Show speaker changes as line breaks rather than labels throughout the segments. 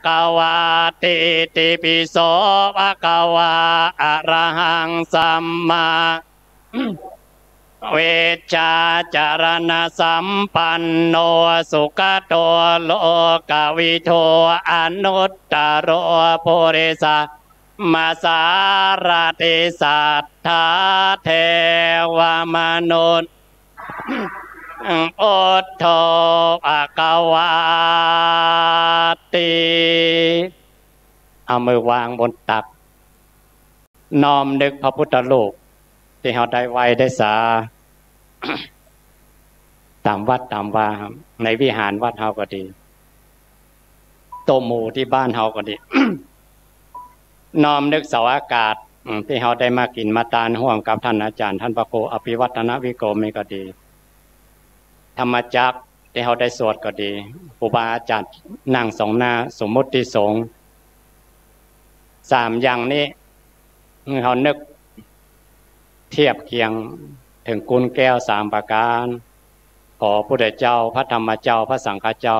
คะวาติติปิโสภะคะวาอะระหังสัมมาเวชชาจารณสัมปันโนสุขโตโลกวิโทอนุตตโรปุริสมาสารติสัทธาเทวมนุษย์พุทโธภควาติเอามือวางบนตักน้อมนึกพระพุทธรูปที่เราได้ไว้ได้สาตามวัดตามวาในวิหารวัดเฮาก็ดีโตหมู่ที่บ้านเฮาก็ดี น้อมนึกเสาอากาศที่เฮาได้มากินมาทานร่วมกับท่านอาจารย์ท่านพระครูอภิวัฒนวิโกมก็ดีธรรมจักรที่เขาได้สวดก็ดีครูบาอาจารย์นั่งสองหน้าสมมุติสงฆ์สามอย่างนี้เขานึกเทียบเคียงถึงกุลแก้วสามประการขอพระพุทธเจ้าพระธรรมเจ้าพระสังฆเจ้า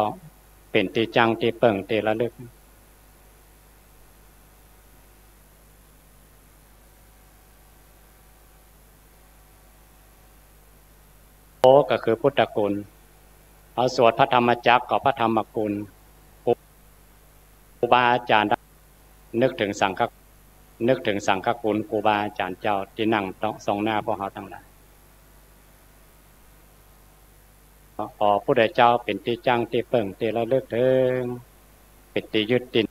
เป็นที่จังที่เปิ่งที่ระลึกโอก็คือพุทธคุณเอาสวดพระธรรมจักรกับพระธรรมคุณครูบาอาจารย์นึกถึงสังฆคุณครูบาอาจารย์เจ้าที่นั่งทรงหน้าพวกเราทั้งหลายขอพุทธเจ้าเป็นที่จังที่เปิ่งที่ระลึกถึงเป็นที่ยึดติด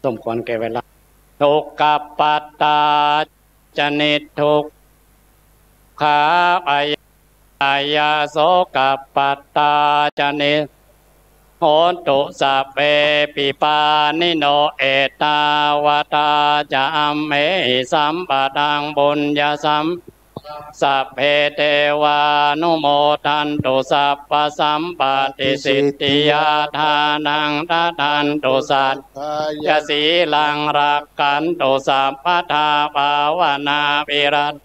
สมควรแก่เวลาทุกขปัตตาจนิทุกขาอายาโสกปัตตาจนิโหตุสัพเพปิปานิโนเอตาวตาจะอัมเมสัมปะทังบุญญาสัมสัพเพเทวานุโมทันตุสัพพสัมปติสิทธิยาทานังทันตุสัตยสีลังรักขันตุสัพพทาภาวนาวิรัต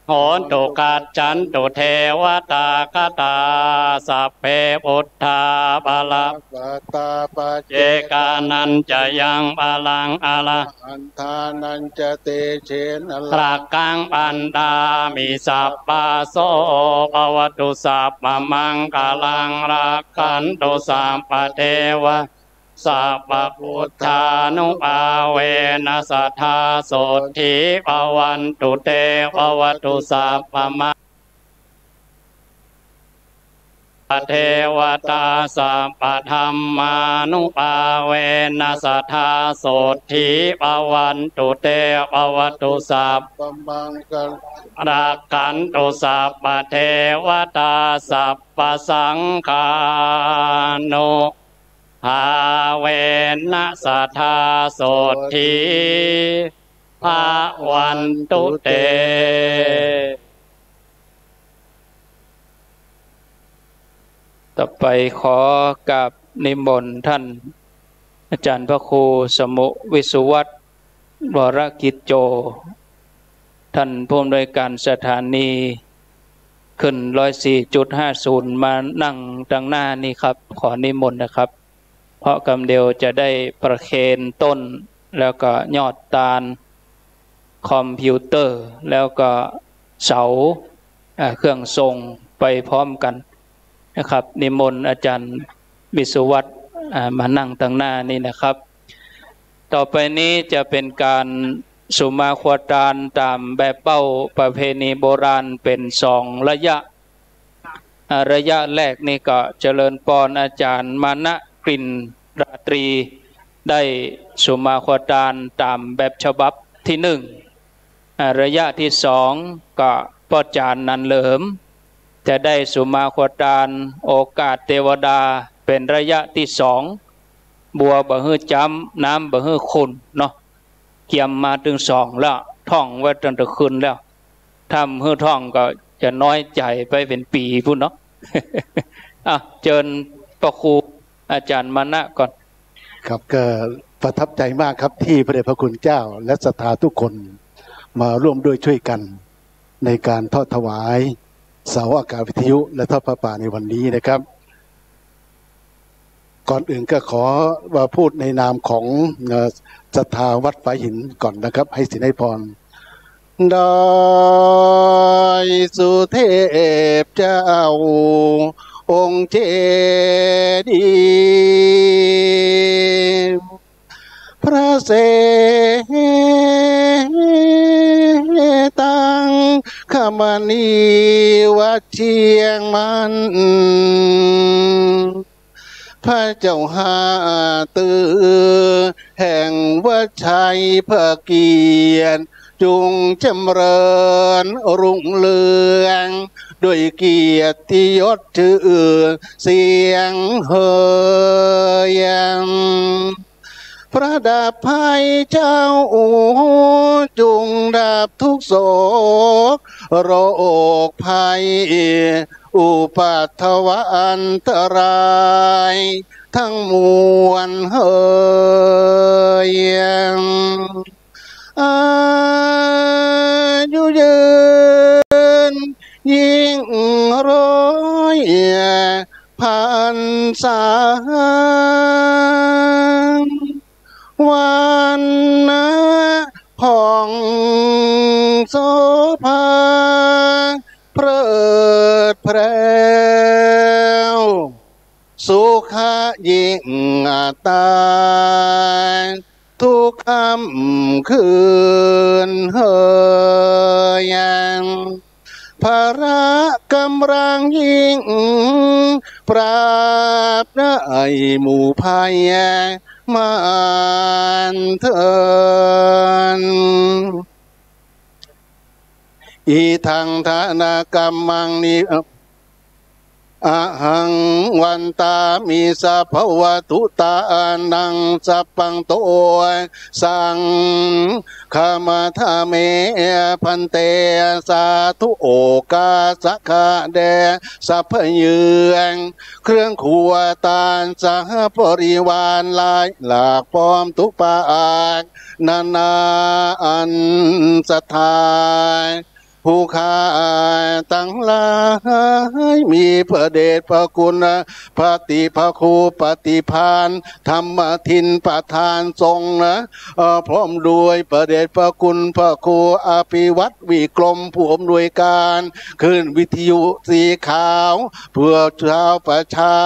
โหนตุกัจจันตุเทวตากตาสัพเพพุทธาภาลัเจกานันจะยังภาลังอาลาอันทานันจะเตเชนรักกังปันดามิสัพพะโสภวตุสัพพมังคลังรักขันตุสัพพเทวะสัพพพุทธานุภาเวนัสทธาโสทิภวันตุเตภวตุสัพพมังเทวตาสัพพธรรมานุภาเวนัสทธาโสทิภวันตุเตภวตุสัพพมังครักขันตุสัพพเทวตาสัพพสังฆานุภาเวนัสทธาโสทิภวันตุเตต่อไปขอกับนิมนต์ท่านอาจารย์พระครูสมุวิสุวัฒน์วรกิจโจท่านผู้อำนวยการสถานีขึ้น104.50มานั่งดังหน้านี่ครับขอนิมนต์นะครับเพราะกำเดียวจะได้ประเคนต้นแล้วก็ยอดตาลคอมพิวเตอร์แล้วก็เสาเครื่องทรงไปพร้อมกันนะครับนิมนต์อาจารย์วิสุวัฒน์มานั่งตั้งหน้านี่นะครับต่อไปนี้จะเป็นการ
สุมาควตานตามแบบเป้าประเพณีโบราณเป็น2 ระยะระยะแรกนี่ก็เจริญปอนอาจารย์มานะกลิ่นราตรีได้สุมาควตานตามแบบฉบับที่1ระยะที่2ก็พ่อจารย์นันเหลิมจะได้สุมาควตานโอกาสเทวดาเป็นระยะที่2บัวบะฮื้อจำน้ำบะฮื้อคุณเนาะเกี่ยมมาถึง2แล้วท่องไว้จนถึงคืนแล้วทำฮื้อท่องก็จะน้อยใจไปเป็นปีพุ่นเนาะ เจิญพระครูอาจารย์มานะก่อน
ครับก็ประทับใจมากครับที่พระเดชพระคุณเจ้าและศรัทธาทุกคนมาร่วมด้วยช่วยกันในการทอดถวายเสาอากาศวิทยุและทอดพระป่าในวันนี้นะครับก่อนอื่นก็ขอว่าพูดในนามของศรัทธาวัดฝายหินก่อนนะครับให้สินให้พรดอยสุเทพเจ้าองค์เจดีย์พระเสตังขมณีวัดเชียงมันพระเจ้าหาตือแห่งวัดชัยพระเกียรติจุงจำเริญรุ่งเรืองด้วยเกียรติยศชื่อเสียงเฮยพระดาบภัยเจ้าจุงดับทุกโศกโรคภัยอุปัตถวะอันตรายทั้งมวลเฮยอายุยืนยิ่งร้อยพันษาวันนะผ่องโสภาเพลิดเพลสุขยิ่งตายทุกค่ำคืนเฮยพระกำลังยิ่งปราบได้หมู่ภัยมานเถินอีทังธนกรรมังนิอะหังวันตามิสัพพวตุตานังสัพพังโตสังขมาธาเมพันเตสาธุโอกาสกะเดสัพพยืงเครื่องขวตานสหปริวารลายหลากพร้อมทุกปากนานาอันสถานผู้ข้าตั้งหลายมีพระเดชพระคุณพระติพระครูปฏิภาณธรรมทินประธานทรงพร้อมด้วยพระเดชพระคุณพระครูอภิวัตรวิกรมผู้อำนวยการขึ้นวิทยุสีขาวเพื่อชาวประชา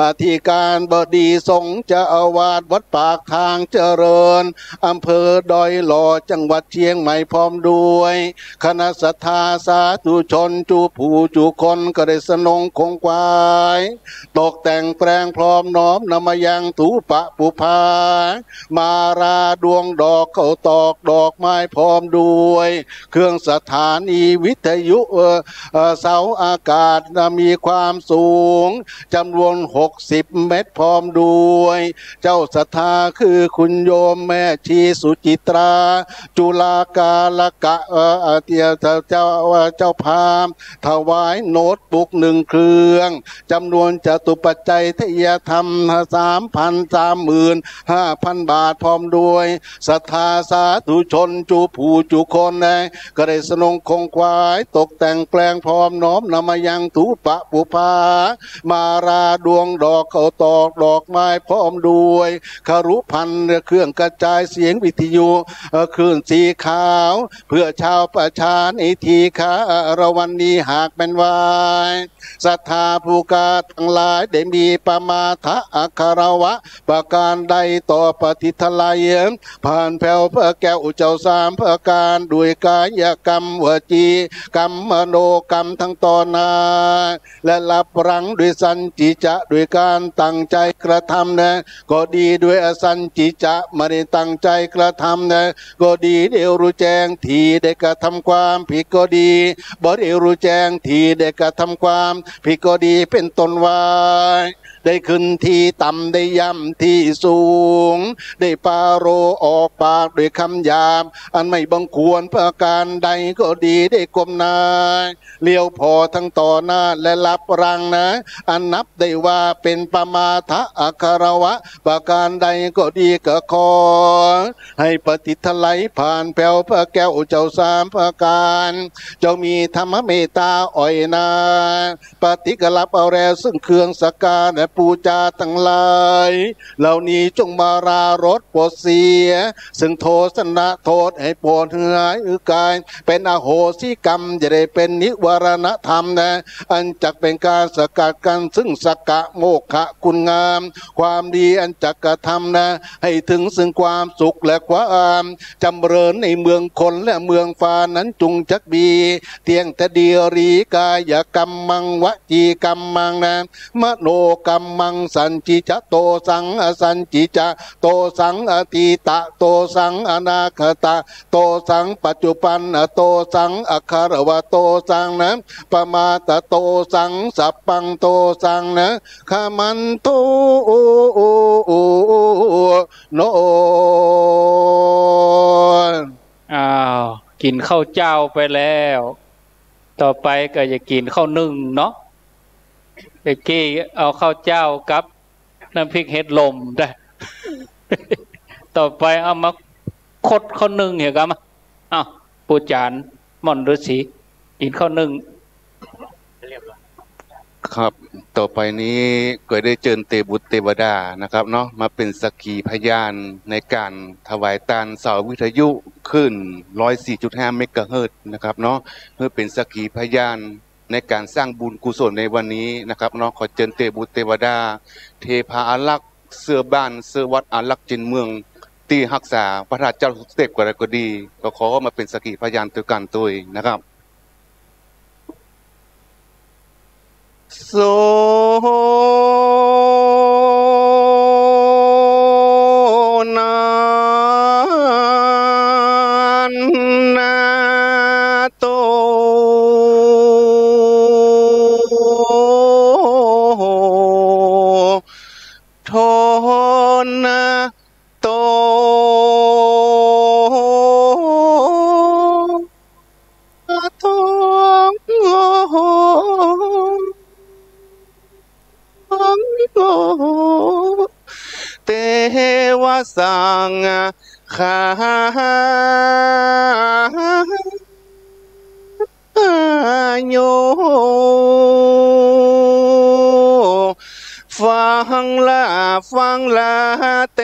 อธิการบดีทรงเจ้าอาวาสวัดปากทางเจริญอำเภอดอยหล่อจังหวัดเชียงใหม่พร้อมด้วยคณะศรัทธาสาธุชนจูผู้จูคนก็ได้สนองคงควายตกแต่งแปลงพร้อมน้อมนำมายังถูปะปุภามาราดวงดอกเขาตอกดอกไม้พร้อมด้วยเครื่องสถานีวิทยุเสาอากาศมีความสูงจำนวน60 เมตรพร้อมด้วยเจ้าศรัทธาคือคุณโยมแม่ชีสุจิตราจุฬากาลกะเจ้าภาพถวายโน้ตบุ๊ก1 เครื่องจำนวนจตุปัจจัยทยธรรม 3,35,000 บาทพร้อมด้วยศรัทธาสาธุชนจูผู้จูคนก็ได้สนองคงควายตกแต่งแปลงพร้อมน้อมนำมายังถูปะปุภามาราดวงดอกเขาตอกดอกไม้พร้อมด้วยครุพันธ์เครื่องกระจายเสียงวิทยุคลื่นสีขาวเพื่อชาวประชาใน ทีฆารวันนี้หากเป็นวายศรัทธาผู้กาทั้งหลายได้มีประมาทะอัคารวะประการใดต่อปฏิทลายผ่านแผ่วเพื่อแก้วเจ้าสามเพื่อการด้วยกายกรรมวจีกรรมมโนกรรมทั้งต่อหน้าและรับรังด้วยสันจิจะด้วยการตั้งใจกระทำนะก็ดีด้วยอสันจิจะไม่ได้ตั้งใจกระทำนะก็ดีเดี๋ยวรู้แจ้งทีได้กระทำความผิดก็ดีบ่เดี๋ยวรู้แจ้งทีได้กระทำความผิดก็ดีเป็นต้นว่าได้ขึ้นที่ต่ำได้ย่ำที่สูงได้ปาโรออกปากด้วยคำหยาบอันไม่บังควรประการใดก็ดีได้ก้มหน้าเลี้ยวพอทั้งต่อหน้าและรับรังนะอันนับได้ว่าเป็นปมาทะอัคารวะประการใดก็ดีก็ขอให้ปฏิทไลผ่านแผ่วพระแก้วเจ้าสามประการเจ้ามีธรรมเมตตาอ่อยนาปฏิกรับเอาแรซึ่งเครื่องสักการและปูจาทั้งหลายเหล่านี้จงมารารดปวดเสียซึ่งโทษนะโทษให้ปวดเหือยกายเป็นอโหสิกรรมจะได้เป็นนิวรณธรรมนะอันจักเป็นการสกัดกันซึ่งสักกะโมกขะคุณงามความดีอันจักกระทำนะให้ถึงซึ่งความสุขและความจำเริญในเมืองคนและเมืองฟ้านั้นจุงจักบีเตียงแต่เดียรีกายกรรมมังวจีกรรมมังนะมโนกรรมมังสันจิจะโตสังอสันจิจะโตสังอติตะโตสังอนาคตะโตสังปัจจุปันโตสังอคารวะโตสังนะปมาตโตสังสัพพังโตสังนะขามันโตโน
อ้าวกินข้าวเจ้าไปแล้วต่อไปก็จะกินข้าวนึ่งเนาะเมื่อกี้เอาข้าวเจ้ากับน้ำพริกเห็ดลมได้ ต่อไปเอามาคดข้าวนึ่งเหรอครับอ้าวปูจานม่อนฤาษีกินข้าวนึ่ง
ครับต่อไปนี้ก็ได้เชิญเทพบุตรเทวดานะครับเนาะมาเป็นสักขีพยานในการถวายทานเสาวิทยุขึ้น 104.5 เมกะเฮิรตซ์นะครับเนาะเพื่อเป็นสักขีพยานในการสร้างบุญกุศลในวันนี้นะครับเนาะขอเชิญเทพบุตรเทวดาเทพาอารักษ์เสื้อบ้านเสื้อวัดอารักษ์จินเมืองตีรักษาพระราชเจ้าสุเทพก็ดีก็ขอมาเป็นสักขีพยานตัวกันตัวนะครับโสนันนาโตโทนะโตโตเทวสังฆาโยฟังละเท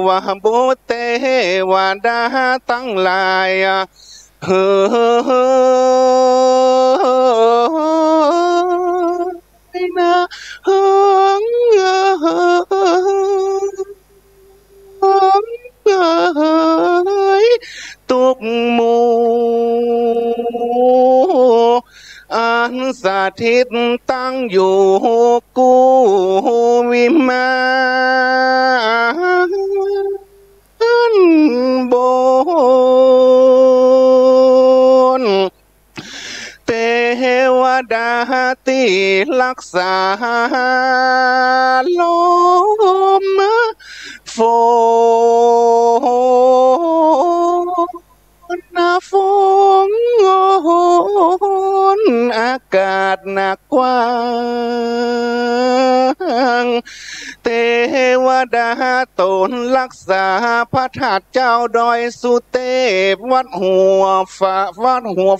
วบุตรเทวดาตั้งหลายเฮ้ยนะเฮ้ยตุกหมูอันสถิตตั้งอยู่กูวิมานบนเทวดาที่รักษาลมฝนฝนอากาศหนักกว้างเทวดาตนรักษาพระธาตุเจ้าดอยสุเทพวัดหัว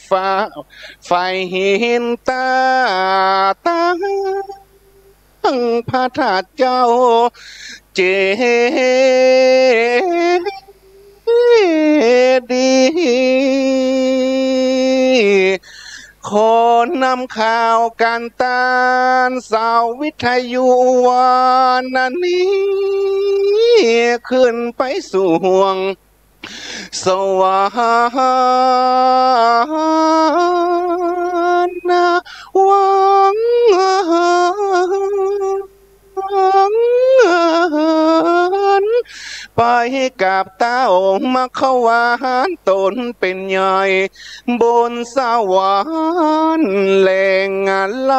ฟ้าไฟหินตาตั้งพระธาตุเจ้าเจ ดีขอนำข่าวการตานสาววิทยุวานันนี้ขึ้นไปสู่ห่วงสวรรค์หวังไปกับตาโอมาเข้าวานตนเป็นใหญ่บนสวรรค์แหล่งอะไร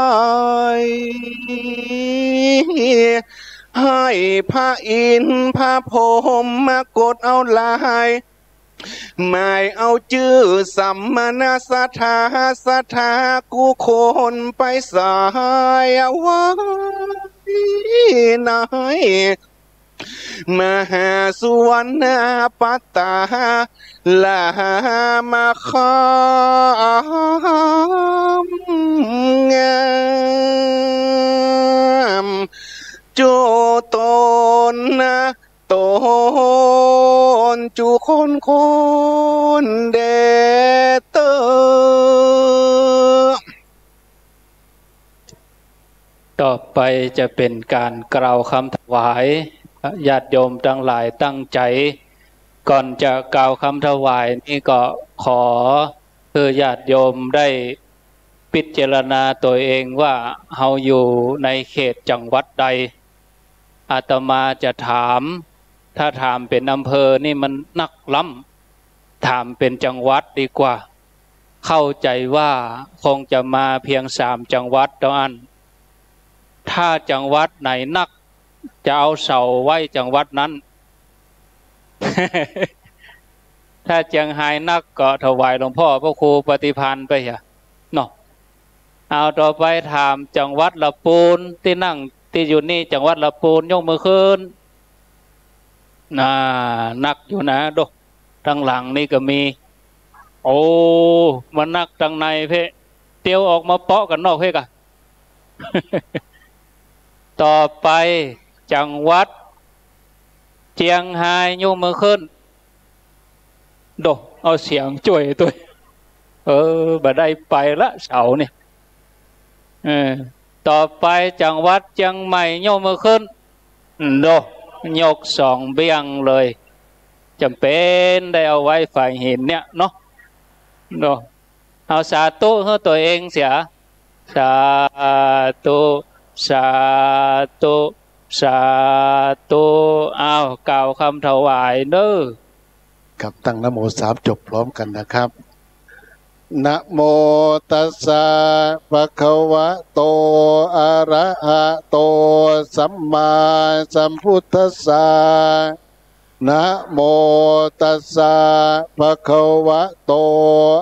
ให้พระอินทร์พระพรหมมากดเอาลายหมายเอาชื่อสัมมนาสถากูคนไปสายเอาไว้ไหนมหาสุวรรณปัตตาลามาคำงามโจตนตนจุคนเดเตอ
ต่อไปจะเป็นการกล่าวคำถวายญาติโยมทั้งหลายตั้งใจก่อนจะกล่าวคำถวายนี่ก็ขอเพื่อญาติโยมได้พิจารณาตัวเองว่าเฮาอยู่ในเขตจังหวัดใดอาตมาจะถามถ้าถามเป็นอำเภอนี่มันนักล้ำถามเป็นจังหวัดดีกว่าเข้าใจว่าคงจะมาเพียง3 จังหวัดเท่านั้นถ้าจังหวัดไหนนักจะเอาเสาไว้จังหวัดนั้น ถ้าเจียงไฮ้นักก็ถวายหลวงพ่อพระครูปฏิพันธ์ไปเนาะเอาต่อไปถามจังหวัดละปูนที่นั่งที่อยู่นี่จังหวัดละปูนยกมือขึ้นนักอยู่นะดูทางหลังนี่ก็มีโอ้มันนักทางในเพ่เตียวออกมาเปาะกันนอกเพ่กะ ต่อไปจังหวัดเจียงไฮ้ยกมือขึ้นโดเอาเสียงจ่วยตัวบ่ได้ไปละเสาเนี่ยต่อไปจังหวัดเชียงใหม่ยกมือขึ้นโดยก2 เบี้ยงเลยจำเป็นได้เอาไว้ฝ่ายหินเนี่ยเนาะโดเอาสาธุให้ตัวเองเสียสาธุสาธุสาธุเอากล่าวคำถวายเด้อ
กับตั้งนะโม3จบพร้อมกันนะครับนะโมตัสสะภะคะวะโตอะระหะโตสัมมาสัมพุทธัสสะนะโมตัสสะภะคะวะโต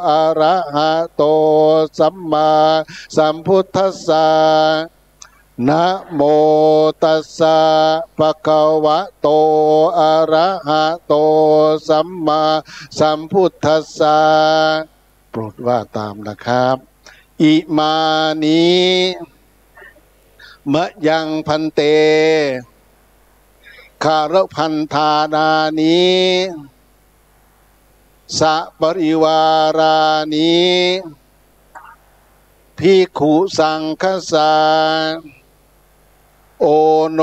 อะระหะโตสัมมาสัมพุทธัสสะนะโมตัสสะภะคะวะโตอะระหะโตสัมมาสัมพุทธัสสะโปรดว่าตามนะครับอิมานิมะยังพันเตคารพันธานานิสะปริวารานิภิกขุสังฆสาโอโน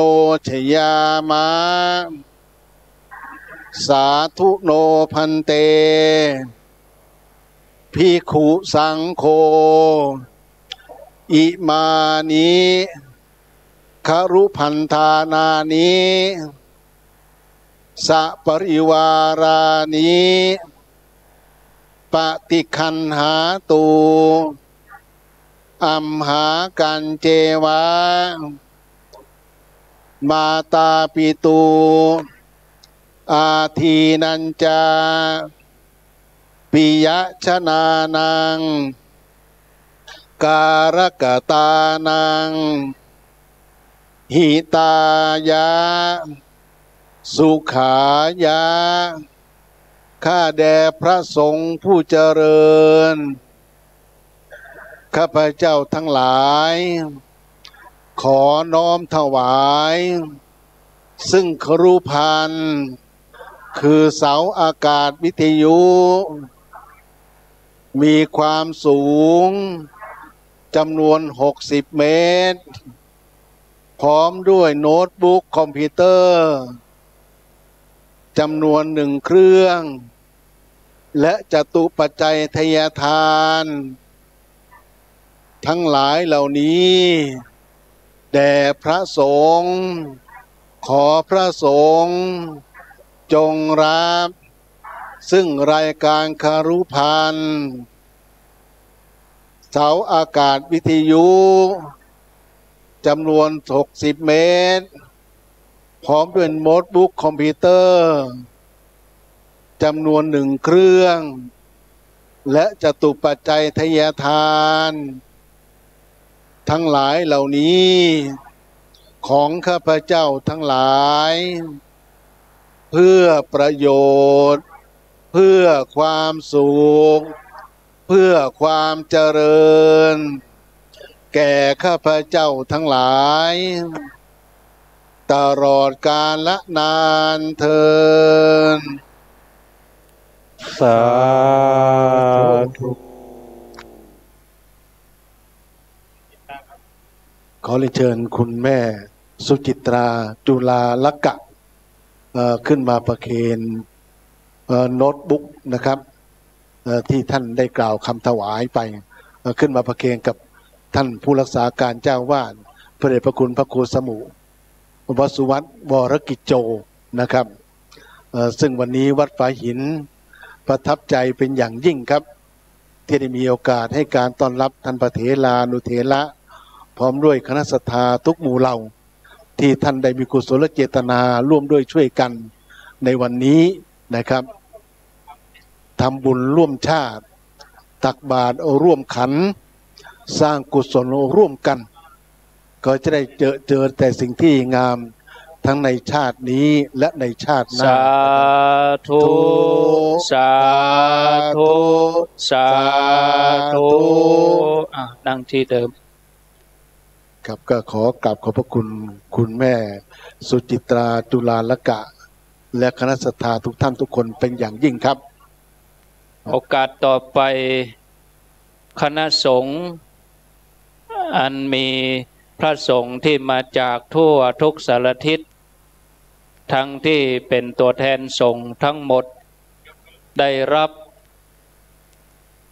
ชยามะสาธุโนพันเตภิกขุสังโฆอิมานิคารุพันธานานิสะปริวารานิปฏิคันหาตูอัมหากันเจวะมาตาปิตูอาทีนันจาปิยชนานังการกตานังหิตายะสุขายะข้าแด่พระสงฆ์ผู้เจริญข้าพเจ้าทั้งหลายขอน้อมถวายซึ่งครุพันธ์ คือเสาอากาศวิทยุมีความสูงจำนวน60 เมตรพร้อมด้วยโน้ตบุ๊กคอมพิวเตอร์จำนวน1 เครื่องและจตุปัจจัยทายทานทั้งหลายเหล่านี้แด่พระสงฆ์ขอพระสงฆ์จงรับซึ่งรายการคารุพันธ์เสาอากาศวิทยุจำนวน60 เมตรพร้อมด้วยโน้ตบุ๊กคอมพิวเตอร์จำนวน1 เครื่องและจตุปัจจัยทายทานทั้งหลายเหล่านี้ของข้าพเจ้าทั้งหลายเพื่อประโยชน์เพื่อความสุขเพื่อความเจริญแก่ข้าพเจ้าทั้งหลายตลอดกาลละนานเทอญ
สาธุ
ขอเรียนเชิญคุณแม่สุจิตราจุฬาลักษณ์ขึ้นมาประเคนโน้ตบุ๊กนะครับที่ท่านได้กล่าวคำถวายไปขึ้นมาประเคนกับท่านผู้รักษาการเจ้าวาดพระเดชพระคุณพระครูสมุวสุวัฒน์วรกิจโจนะครับซึ่งวันนี้วัดฝาหินประทับใจเป็นอย่างยิ่งครับที่ได้มีโอกาสให้การต้อนรับท่านพระเถรานุเถระพร้อมด้วยคณะศรัทธาทุกหมู่เหล่าที่ท่านได้มีกุศลเจตนาร่วมด้วยช่วยกันในวันนี้นะครับทำบุญร่วมชาติตักบาตรร่วมขันสร้างกุศลร่วมกันก็จะได้เจอแต่สิ่งที่งามทั้งในชาตินี้และในชาติหน้า
สาธุสาธุสาธุนั่งที่เดิม
ครับก็ขอกราบขอบพระคุณคุณแม่สุจิตราจุฬาลักษณ์และคณะศรัทธาทุกท่านทุกคนเป็นอย่างยิ่งครับ
โอกาสต่อไปคณะสงฆ์อันมีพระสงฆ์ที่มาจากทั่วทุกสารทิศทั้งที่เป็นตัวแทนสงฆ์ทั้งหมดได้รับ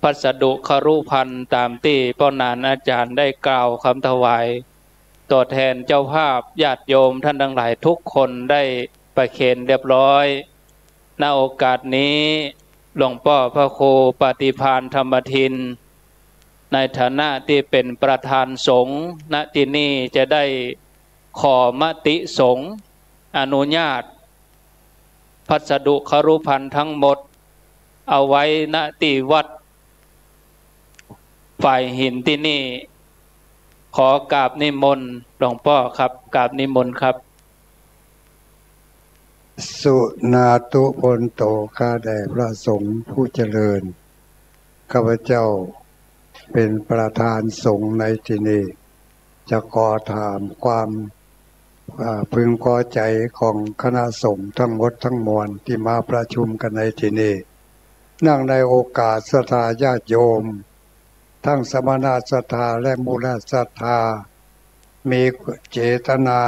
พัสดุครุภัณฑ์ตามที่พ่อนานอาจารย์ได้กล่าวคำถวายตัวแทนเจ้าภาพญาติโยมท่านทั้งหลายทุกคนได้ประเคนเรียบร้อยณโอกาสนี้หลวงพ่อพระครูปฏิภาณธรรมทินในฐานะที่เป็นประธานสงฆ์ณที่นี้จะได้ขอมติสงฆ์อนุญาตพัสดุครุภัณฑ์ทั้งหมดเอาไว้ณที่วัดฝ่ายหินที่นี่ขอกราบนิมนต์หลวงพ่อครับกราบนิมนต์ครับ
สุนาตุพลโตข้าแด่พระสงฆ์ผู้เจริญข้าพเจ้าเป็นประธานสงฆ์ในที่นี้จะขอถามความพึงพอใจของคณะสงฆ์ทั้งหมดทั้งมวลที่มาประชุมกันในที่นี้เนื่องในโอกาสศรัทธาญาติโยมทั้งสมณศรัทธาและมูลศรัทธามีเจตนา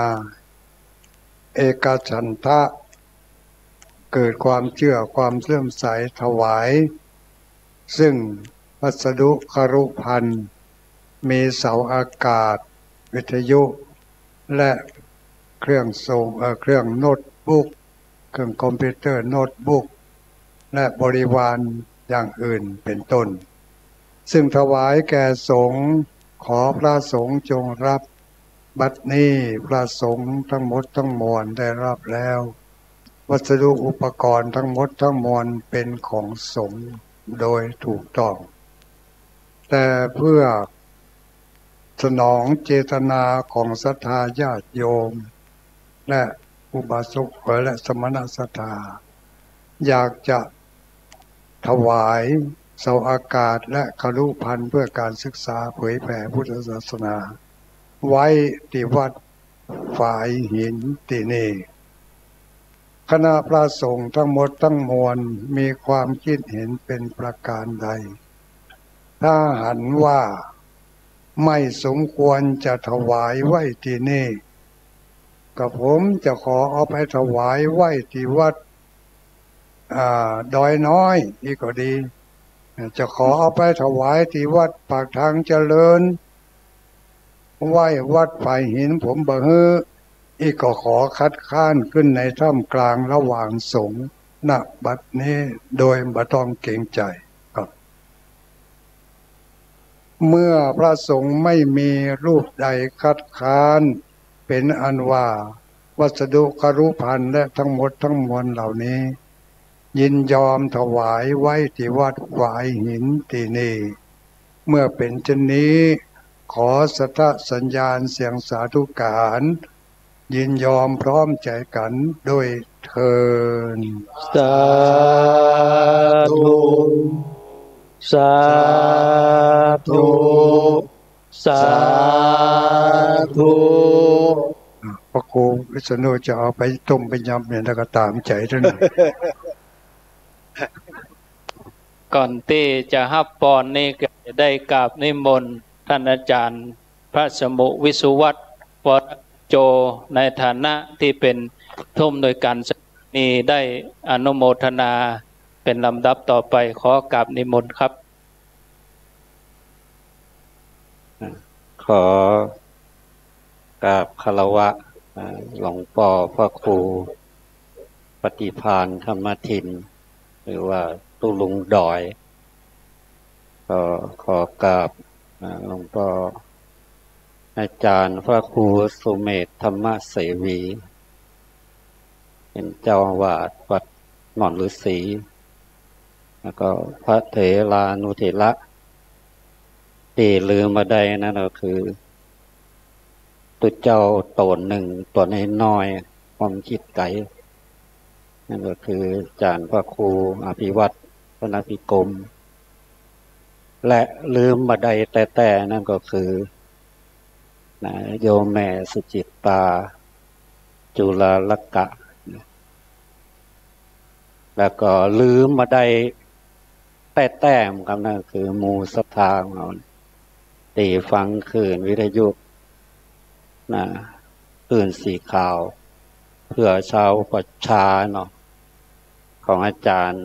เอกฉันทะเกิดความเชื่อความเลื่อมใสถวายซึ่งพัสดุครุภัณฑ์มีเสาอากาศวิทยุและเครื่องส่งเครื่องโน้ตบุ๊กเครื่องคอมพิวเตอร์โน้ตบุ๊กและบริวารอย่างอื่นเป็นต้นซึ่งถวายแก่สงฆ์ขอพระสงฆ์จงรับบัดนี้พระสงฆ์ทั้งหมดทั้งมวลได้รับแล้ววัสดุอุปกรณ์ทั้งหมดทั้งมวลเป็นของสงฆ์โดยถูกต้องแต่เพื่อสนองเจตนาของศรัทธาญาติโยมและอุบาสกและสมณศรัทธาอยากจะถวายเสาอากาศและครุภัณฑ์เพื่อการศึกษาเผยแผ่พุทธศาสนาไว้ที่วัดฝ่ายหินที่นี่ คณะพระสงฆ์ทั้งหมดทั้งมวลมีความคิดเห็นเป็นประการใดถ้าหันว่าไม่สมควรจะถวายไว้ที่นี่กับผมจะขอเอาไปถวายไว้ที่วัดดอยน้อยนี่ก็ดีจะขอเอาไปถวายที่วัดปากทางเจริญไหว้วัดฝ่ายหินผมบ่ฮืออีกก็ขอคัดค้านขึ้นในท่ามกลางระหว่างสงฆ์ณบัดนี้โดยบ่ต้องเกรงใจครับเมื่อพระสงฆ์ไม่มีรูปใดคัดค้านเป็นอันว่าวัสดุครุภัณฑ์และทั้งหมดทั้งมวลเหล่านี้ยินยอมถวายไว้ที่วัดฝายหินที่นี่เมื่อเป็นเช่นนี้ขอสัทธสัญญาณเสียงสาธุการยินยอมพร้อมใจกันด้วยเทิน
สาธุสาธุสาธุ
พระครูวิษณุจะเอาไปต้มไปยำเนี่ยแล้วก็ตามใจท่าน
ก่อนที่จะฮับปอนนี่ก็ได้กราบนิมนต์ท่านอาจารย์พระสมุวิสุวัตรวรโจในฐานะที่เป็นผู้อำนวยการนี้ได้อนุโมทนาเป็นลำดับต่อไปขอกราบนิมนต์ครับ
ขอกราบคารวะหลวงพ่อพระครูปฏิภาณธรรมทินหรือว่าตุลุงดอยก็ขอกราบหลวงพ่ออาจารย์พระครูสุเมธธรรมเสวีเป็นเจ้าอาวาสวัดหม่อนฤาษีแล้วก็พระเถรานุเถระที่ลืมมาได้นั่นก็คือตัวเจ้าโตนหนึ่งตัวน้อยๆความคิดไกลนั่นก็คืออาจารย์พระครูอภิวัตรพนภิกรมและลืมมาได้แต่นั่นก็คือโยมแม่สุจิตตาจุฬาลักกะแล้วก็ลืมมาได้แต่มครับนั่นคือมูศรัทธาของเราตีฟังคืนวิทยุคืนสีขาวเพื่อชาวประชาเนาะของอาจารย์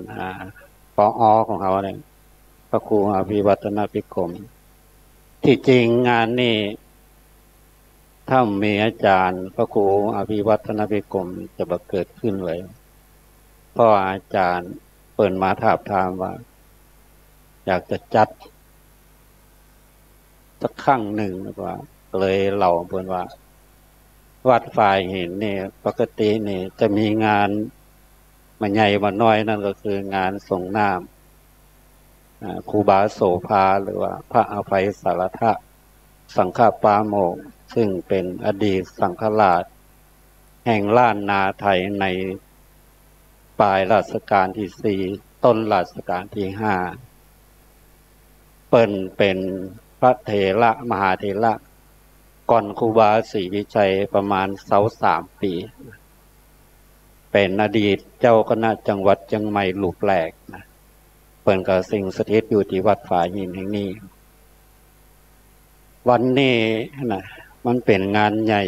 ปอของเขาเนี่ยพระครูอภิวัตนภิกรมที่จริงงานนี้ถ้ามีอาจารย์พระครูอภิวัตนภิกรมจะบังเกิดขึ้นเลยเพราะอาจารย์เปิดมาถามทามว่าอยากจะจัดสักครั้งหนึ่งนะว่าเลยเล่าเพิ่นว่าวัดฝ่ายหินนี่ปกตินี่จะมีงานมาใหญ่มาน้อยนั่นก็คืองานส่งน้ำครูบาโสภาหรือว่าพระอภัยสารทะสังฆปาโมกข์ซึ่งเป็นอดีตสังฆราชแห่งล้านนาไทยในปลายรัชกาลที่ 4ต้นรัชกาลที่ 5เปิ้นเป็นพระเถระมหาเถระก่อนครูบาศรีวิชัยประมาณ23 ปีเป็นอดีตเจ้าคณะจังหวัดเชียงใหม่ลูกแรกนะเปิ้นก็สิงสถิตอยู่ที่วัดฝายหินแห่งนี้วันนี้นะมันเป็นงานใหญ่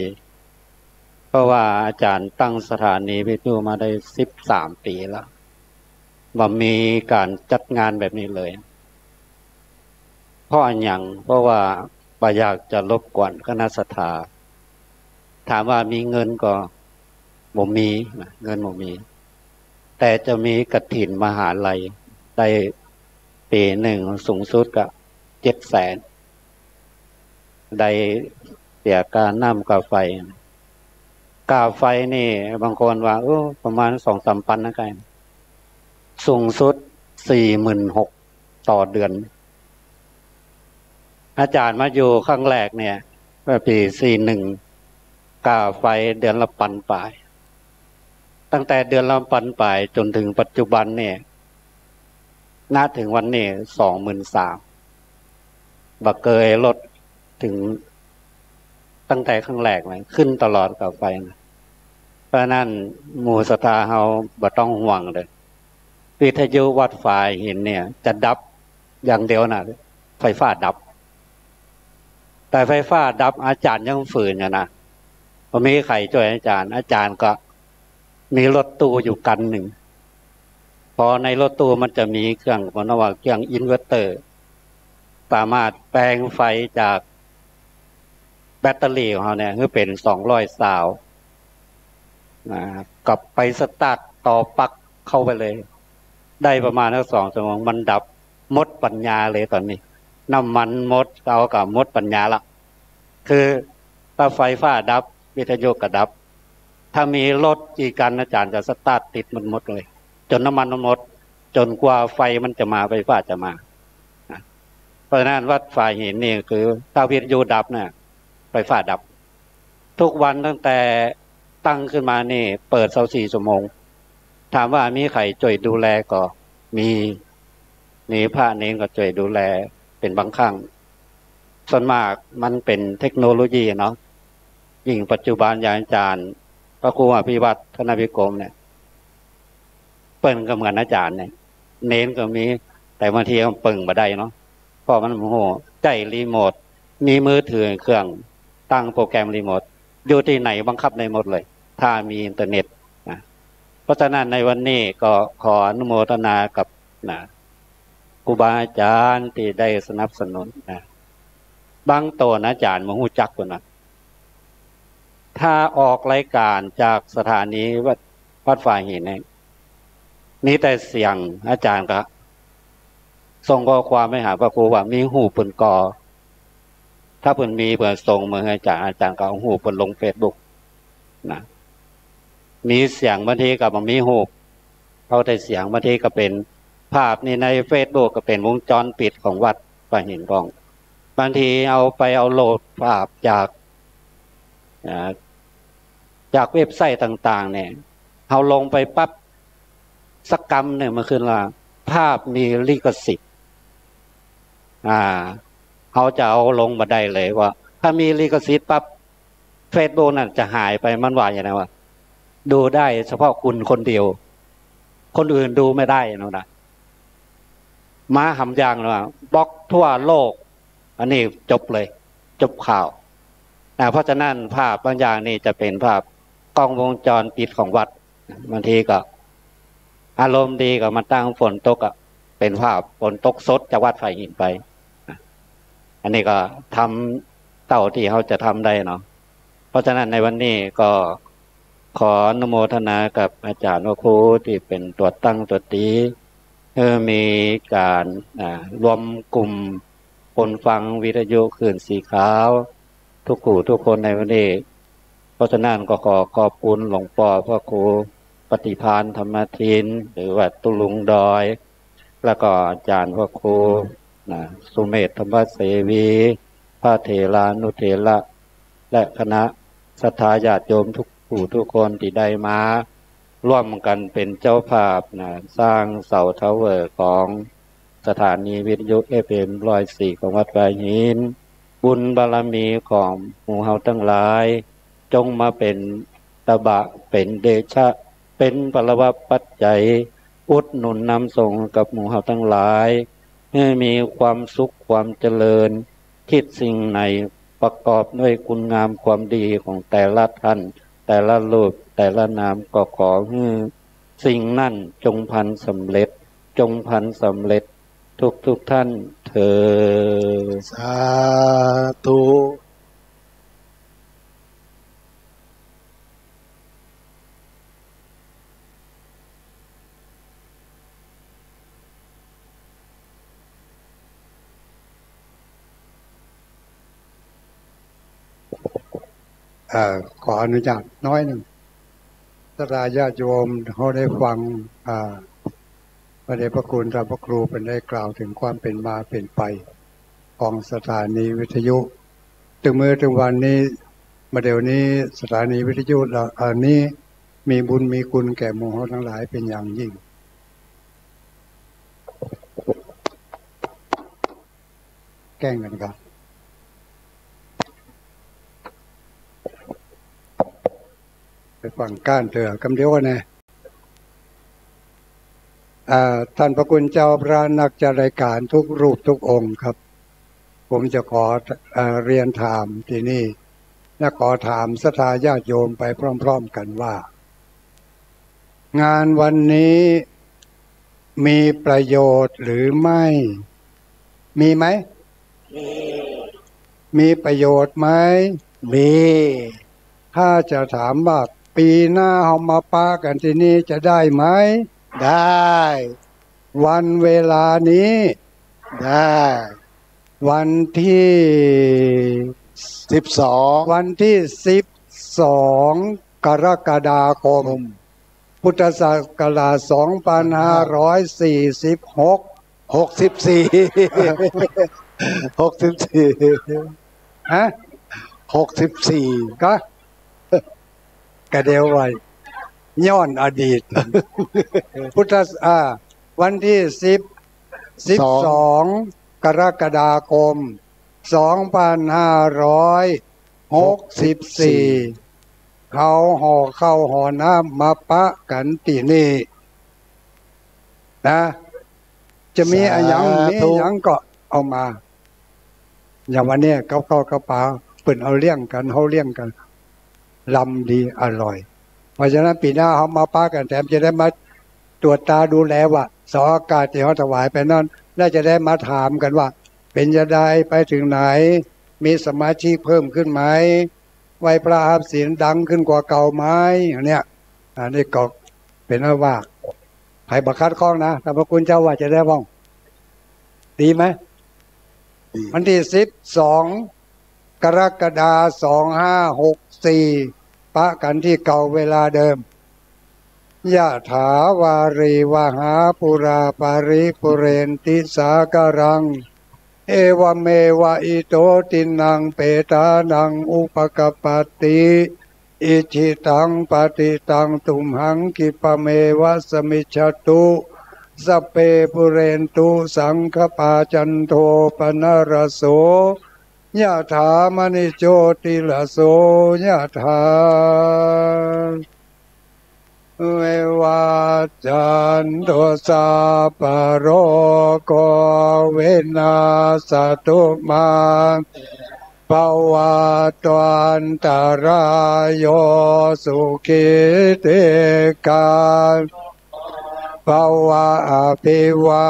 เพราะว่าอาจารย์ตั้งสถานีวิทยุมาได้13 ปีแล้วว่ามีการจัดงานแบบนี้เลยเพราะอย่างเพราะว่าอยากจะรบกวนคณะศรัทธาถามว่ามีเงินก็บ่มีเงินบ่มีแต่จะมีกฐินมหาลัยได้ปีหนึ่งสูงสุดก็700,000ได้เสียการน้ำกาไฟนี่บางคนว่าประมาณ 2-3 พันนะกันสูงสุด 46,000 ต่อเดือนอาจารย์มาอยู่ครั้งแรกเนี่ยเมื่อปี41ค่าไฟเดือนละพันปลายตั้งแต่เดือนละพันปลายจนถึงปัจจุบันเนี่ยณถึงวันนี้ 23,000 บักเกยลดถึงตั้งแต่ครั้งแรกเลยขึ้นตลอดกับไฟนะ ราะนั้นหมู่ศรัทธาเฮาบ่ต้องห่วงเลยวิทยุวัดฝ่ายหินเนี่ยจะดับอย่างเดียวนะไฟฟ้าดับแต่ไฟฟ้าดับอาจารย์ยังฝืนนะพอมีใครช่วยอาจารย์ก็มีรถตู้อยู่กันหนึ่งพอในรถตู้มันจะมีเครื่องพนว่าเครื่องอินเวอร์เตอร์สามารถแปลงไฟจากแบตเตอรี่ของเราเนี่ยคือเป็น200 ซาวกลับไปสตาร์ทต่อปลั๊กเข้าไปเลยได้ประมาณ2 ชั่วโมงมันดับหมดปัญญาเลยตอนนี้น้ำมันหมดเอากับหมดปัญญาละคือถ้าไฟฟ้าดับวิทยุก็ดับถ้ามีรถอีกกันอาจารย์จะสตาร์ทติดมันหมดเลยจนน้ำมันมันหมดจนกว่าไฟมันจะมาไฟฟ้าจะมาเพราะฉะนั้นวัดฝ่ายหินนี่คือถ้าวิทยุดับเนี่ยไฟฟ้าดับทุกวันตั้งแต่ตั้งขึ้นมานี่เปิด24 ชั่วโมงถามว่ามีใครช่วยดูแลก็มีพระเนรก็ช่วยดูแลเป็นบางครั้งส่วนมากมันเป็นเทคโนโลยีเนาะยิ่งปัจจุบันอย่างอาจารย์พระครูอภิวัตธนภิกรมเนี่ยเปิ่นก็เหมือนอาจารย์เนี่ยเน้นก็มีแต่บางทีมันเปิ่งมาได้เนาะเพราะมันโอ้โหใจรีโมทมีมือถือเครื่องตั้งโปรแกรมรีโมทอยู่ที่ไหนบังคับได้หมดเลยถ้ามีอินเทอร์เน็ตนะเพราะฉะนั้นในวันนี้ก็ขออนุโมทนากับครูบาอาจารย์ที่ได้สนับสนุนนะบางตนอาจารย์มาหูจักคนนะถ้าออกรายการจากสถานีวัดฝ่ายหินเนี่ยมีแต่เสียงอาจารย์ก็ส่งข้อความไปหาพระครูว่ามีหูปืนกอถ้าเพิ่นมีเพิ่นส่งมาให้อาจารย์ก็เอาหูเพิ่นลง Facebook นะมีเสียงบางทีก็บ่มีหูเขาได้เสียงบางทีก็เป็นภาพนี่ใน Facebook ก็เป็นวงจรปิดของวัดฝ่ายหินกองบางทีเอาโหลดภาพจากเว็บไซต์ต่างๆเนี่ยเอาลงไปปั๊บสักกรรมเนี่ยมาขึ้นว่าภาพมีลิขสิทธิ์เขาจะเอาลงมาได้เลยว่าถ้ามีลิขสิทธิ์ปั๊บเฟซบุ๊กนั่นจะหายไปมันว่าอย่างไรวะดูได้เฉพาะคุณคนเดียวคนอื่นดูไม่ได้นะมาหำยางว่าบล็อกทั่วโลกอันนี้จบเลยจบข่าวเพราะฉะนั้นภาพบางอย่างนี่จะเป็นภาพกล้องวงจรปิดของวัดบางทีก็อารมณ์ดีก็มาตั้งฝนตกเป็นภาพฝนตกสดจากวัดฝ่ายหินไปอันนี้ก็ทำเต่าที่เขาจะทำได้เนาะเพราะฉะนั้นในวันนี้ก็ขออนุโมทนากับอาจารย์วครูที่เป็นตัวตั้งตัวตีมีการรวมกลุ่มคนฟังวิทยุคลื่นสีขาวทุกคู่ทุกคนในวันนี้เพราะฉะนั้นก็ขอขอบคุณหลวงพ่อพระครูปฏิภาณธรรมทินหรือว่าตุลุงดอยแล้วก็อาจารย์พระครูสุเมธธรรมเสวีพระเถรานุเถระและคณะศรัทธาญาติโยมทุกผู้ทุกคนที่ได้มาร่วมกันเป็นเจ้าภาพสร้างเสาทาวเวอร์ของสถานีวิทยุ FM 104ของวัดฝ่ายหินบุญบารมีของหมู่เฮาทั้งหลายจงมาเป็นตบะเป็นเดชะเป็นปรวปัจจัยอุดหนุนนำส่งกับหมู่เฮาทั้งหลายให้มีความสุขความเจริญคิดสิ่งไหนประกอบด้วยคุณงามความดีของแต่ละท่านแต่ละรูปแต่ละนามก็ขอให้สิ่งนั่นจงพันสำเร็จจงพันสำเร็จทุกท่านเถิด
สาธุ
ขออนุญาตน้อยหนึ่งศรัทธาญาติโยมเขาได้ฟังพระเดชพระคุณพระครูเป็นได้กล่าวถึงความเป็นมาเป็นไปของสถานีวิทยุถึงเมื่อถึงวันนี้มาเดี๋ยวนี้สถานีวิทยุนี้มีบุญมีคุณแก่หมู่เฮาทั้งหลายเป็นอย่างยิ่งแกล้งกันครับ ฟังก้านเถอะคำเดียวนะท่านพระคุณเจ้าพระนักจัดรายการทุกรูปทุกองค์ครับผมจะขอเรียนถามที่นี่และขอถามศรัทธาญาติโยมไปพร้อมๆกันว่างานวันนี้มีประโยชน์หรือไม่มีไหมมีประโยชน์ไหมมีถ้าจะถามว่าปีหน้าเรามาปากันที่นี่จะได้ไหมได้วันเวลานี้ได้วันที่วันที่12 กรกฎาคมพุทธศักราช2546 64ฮะ64ก็เดียวไว้ย้อนอดีตพุทธวันที่12 กรกฎาคม 2564เขาห่อเข้าห่อน้ำมาปะกันที่นี่นะจะมีอะไรอย่างก็เอามาอย่างวันนี้เขาเข้ากระเป๋าเปิ่นเอาเลี้ยงกันเขาเลี้ยงกันลำดีอร่อยเพราะฉะนั้นปีหน้าเขามาปากันแถมจะได้มาตรวจตาดูแลว่าสอากาศที่เขาถวายไปนั่นน่าจะได้มาถามกันว่าเป็นจะได้ไปถึงไหนมีสมาชิกเพิ่มขึ้นไหมไหวพระอาศีลดังขึ้นกว่าเก่าไหมอย่างเนี้ยอันนี้ก็เป็นว่าใครบักคัดข้องนะแต่พระคุณเจ้าว่าจะได้บ้างดีไหมวันที่12 กรกฎาคม 2564ปะกันที่เก่าเวลาเดิมยะถาวาริวหาปุราปาริปุเรนติสากรังเอวเมวะอิโตตินังเปตานังอุปกปปติอิจิตังปฏิตังตุมหังกิปะเมวะสมิจฉตุสัพเพปุเรนตุสังฆปาจันโทปนรโสยะถามณิโชติลโสยะถาเววัจจันโตสัพพะโรโควินาศตุมาภวัตวันตรายโยสุขิติกาภวะอภิวา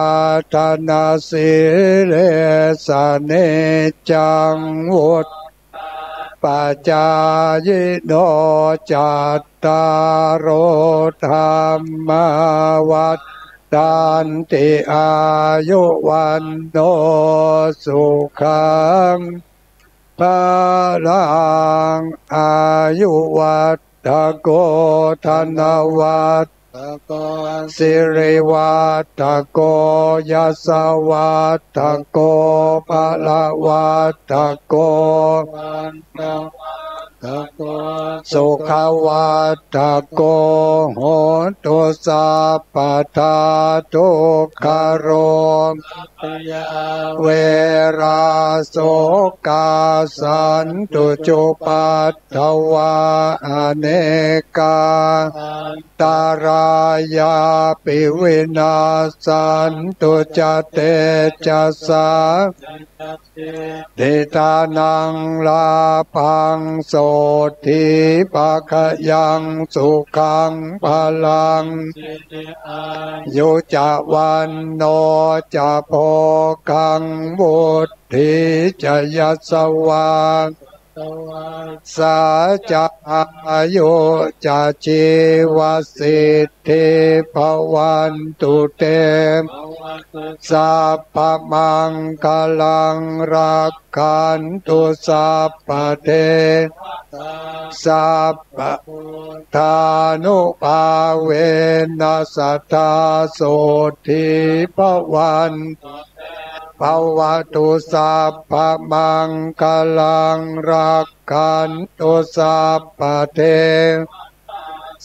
ทนาสิเลสเนจังวุตปัจจายโนจัตตารโอธรรมวัฏฏันติอายุวันโนสุขังพลังอายุวัฏฏโกธนวัฏสิริวัฏฏโกยัสสวัฏฏโกภละวัฏฏโกสุขวัฏฏโกโหตุสัพพทาทุกขโรเวราโสกาสันตุจุปัฏฐวาอเนกาตารายาปิวินาสันตุจเตจัสสาเดตานังลาพังโสทิภคยังสุขังพลังโยจะวันโนจะโพกังบุตถิจะยัสสวาสาจะอายุจะชีวสิทธิภวันตุเตสัพพมังคลังรักขันตุสัพพเทสัพพทานุภาเวนัสสทาโสทิภวันภวตุสัพพมังคลังรักขันตุสัพพเท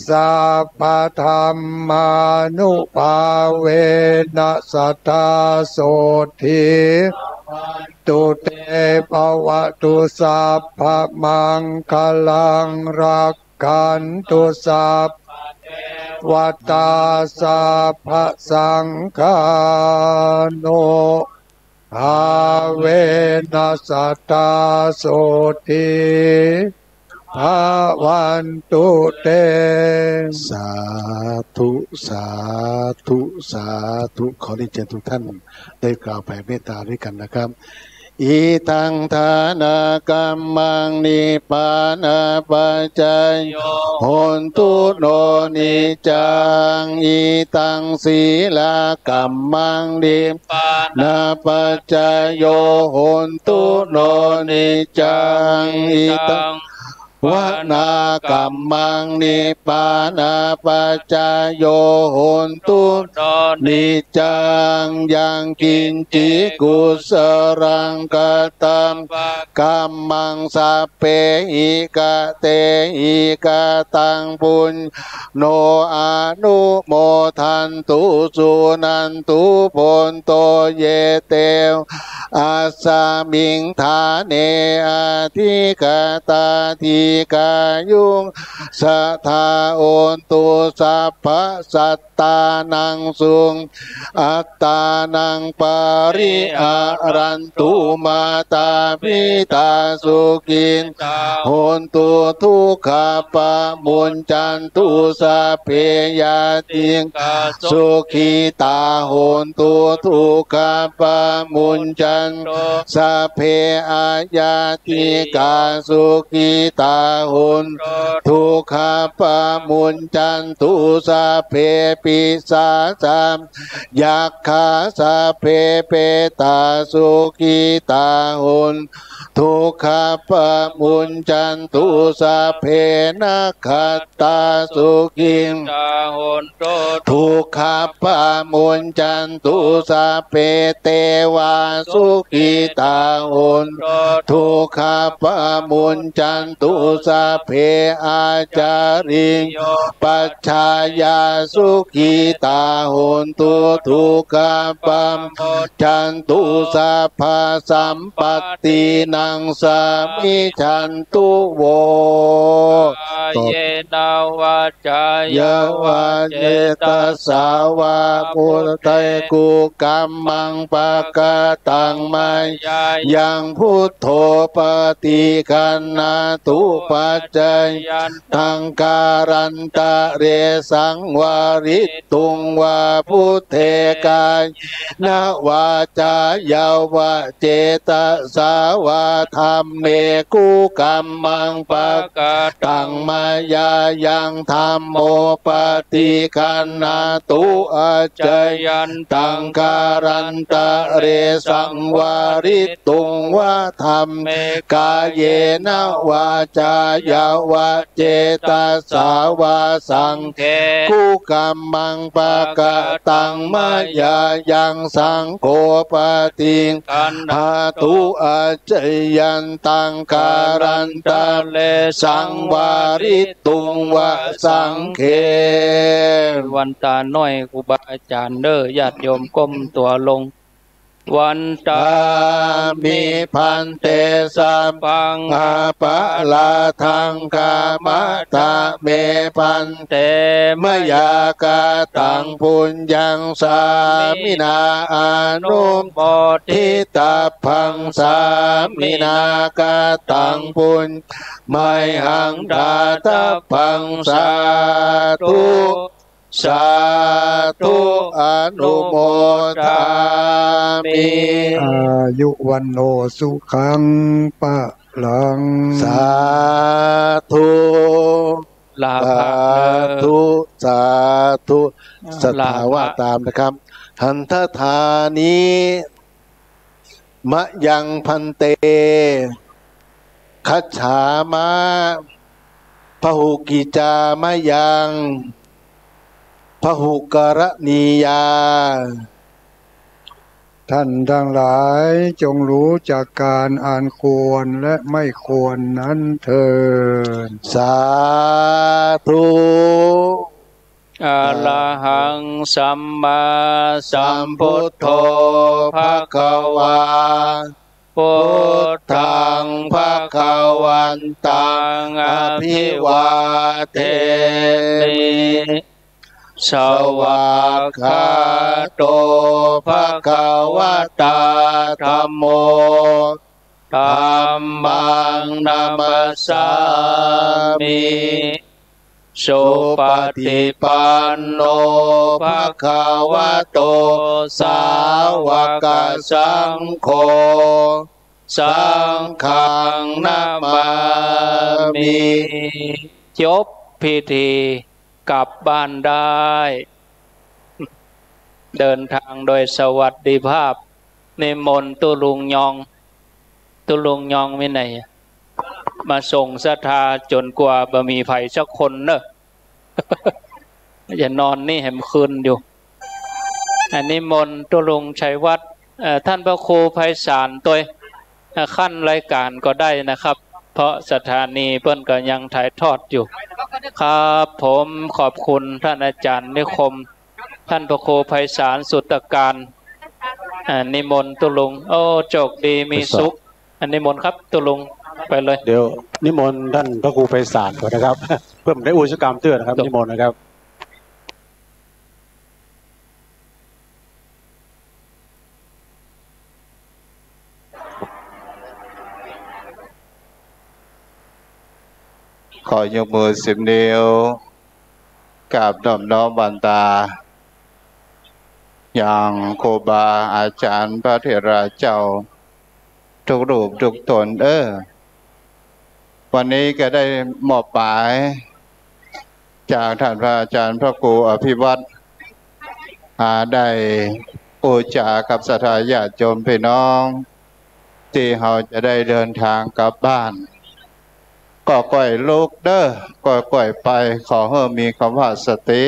สัพพธรรมานุภาเวนัสสทาโสทิตุเตภวตุสัพพมังคลังรัก กันตุสัพวัตตาสัพพสังฆาโนอาเวนัสตตาโสติภาวันตุเต
สาธุสาธุสาธุขอเรียนเชิญทุกท่านได้กล่าวแผ่เมตตาด้วยกันนะครับอีทังทานากัมมังนิปานาปัจจยโยโหนตุโนนิจังอีตังศีลากัมมังนิปานาปัจจยโยโหนตุโนนิจังอีตังวนากัมมังนิปานาปัจจยโยโหนตุนิจังยังกินจิกุสรังกตัมกัมมังสัพเพหิกะเตหิกะตังปุญโนอนุโมทันตุสุนันตุปนโตเยเตวอาสามิงธาเนอาทิกตาทิกายุงสัทธาโอนตุสัพพสัตตานังสุงอัตตานังปาริอารันตุมาตาปิตาสุขินโหนตุทุกขปะมุญจันตุสัพเพยาติงสุขิตาโหนตุทุกขปะมุญจันสัพเพอาญาติกาสุขิตาโหนทุกขปะมุญจันตุสัพเพปิสาจามยักขาสัพเพเปตาสุขิตาโหนทุกขปะมุญจันตุสัพเพนักขตาสุขิตาโหนทุกขปะมุญจันตุสัพเพเตวาสุขิตาโหนทุกขปะมุญจันตุสัพเพอาจาริงปัจฉายาสุขิตาโหนตุทุกขปะจันตุสัพพสัมปตินังสามิจันตุโวเยนาวาจายาวาเจตสาวาปุตไตกุกัมมังปะกะตังมายังพุทโธปฏิคันนาตุปัจจยันตังการันตะเรสังวาริตุงวาพุทเทกายนาวาจายาวาเจตสาวาธรรมเมกุกัมมังปะกะตังมายายังธรรมโมปฏิคันนาตุอาจยันตังการันตะเรสังวาริตุงวาธรรมเมกายเยนะวาจายาวาเจตสาวาสังเขกุกัมมังปะกะตังมายายังสังโฆปฏิคันนาตุอาจยันตังการันตะเรสังวาริตุงวะสังเขวันตาน้อยครูบาอาจารย์เด้อญาติโยมก้มตัวลงวันตามิพันเตสัมปังอาปะลาทังกามตาเมพันเตมยากาตังปุญญังสามินาอนุโมทิตาพังสามินากาตังปุญไมหังดาตาพังสาธุสาธุอนุโมทามิ
อายุวันโนสุขังปะลัง
สาธุ
ลาภะ
ธุสาธุสัทธาว่าตามนะครับหันทธานิมะยังพันเตคัจฉามะพหุกิจามะยังพหุกรณียา
ท่านทั้งหลายจงรู้จากการอ่านควรและไม่ควรนั้นเถิด
สาธุ
อะระหังสัมมาสัมพุทโธภะคะวาโอ พุทธังภคะวันตังอภิวาเทมิสวากขาโตภคะวตาธัมโมธัมมังนัมสสามิสุปฏิปันโนภะคะวะโตสาวกสังโฆสังฆังนามามิจบพิธีกลับบ้านได้ เดินทางโดยสวัสดิภาพนิมนต์ตุลุงยองไม่ไหนมาส่งศรัทธาจนกว่าบะมีไผ่สักคนเนอะอย่านอนนี่แหมคืนอยู่อันนี้มนต์ตุลุงชัยวัฒน์ท่านพระครูไพศาลตัวขั้นรายการก็ได้นะครับเพราะสถานีเปิ้นก็ยังถ่ายทอดอยู่ครับผมขอบคุณท่านอาจารย์นิคมท่านพระครูไพศาลสุตตการนิมนต์ตุลุงโอ้โชคดีมีสุขอันนิมนต์ครับตุลุงไปเลย
เดี๋ยวนิมนต์ท่านพระครูไพศาลก่อนนะครับเพื่อได้อุชกรรมเตื้อนะครับนิมนต์นะครับ
ขอยกมือ10 นิ้วกราบน้อมบันตาอย่างครูบาอาจารย์พระเถระเจ้าทุกรูปทุกตนวันนี้ก็ได้มอบหมายจากท่านพระอาจารย์พระครูอภิวัตรได้ปูจากับศรัทธาญาติโยมพี่น้องที่เราจะได้เดินทางกลับบ้านก็ก่อยลูกก็ก่อยไปขอให้มีคำว่าสติ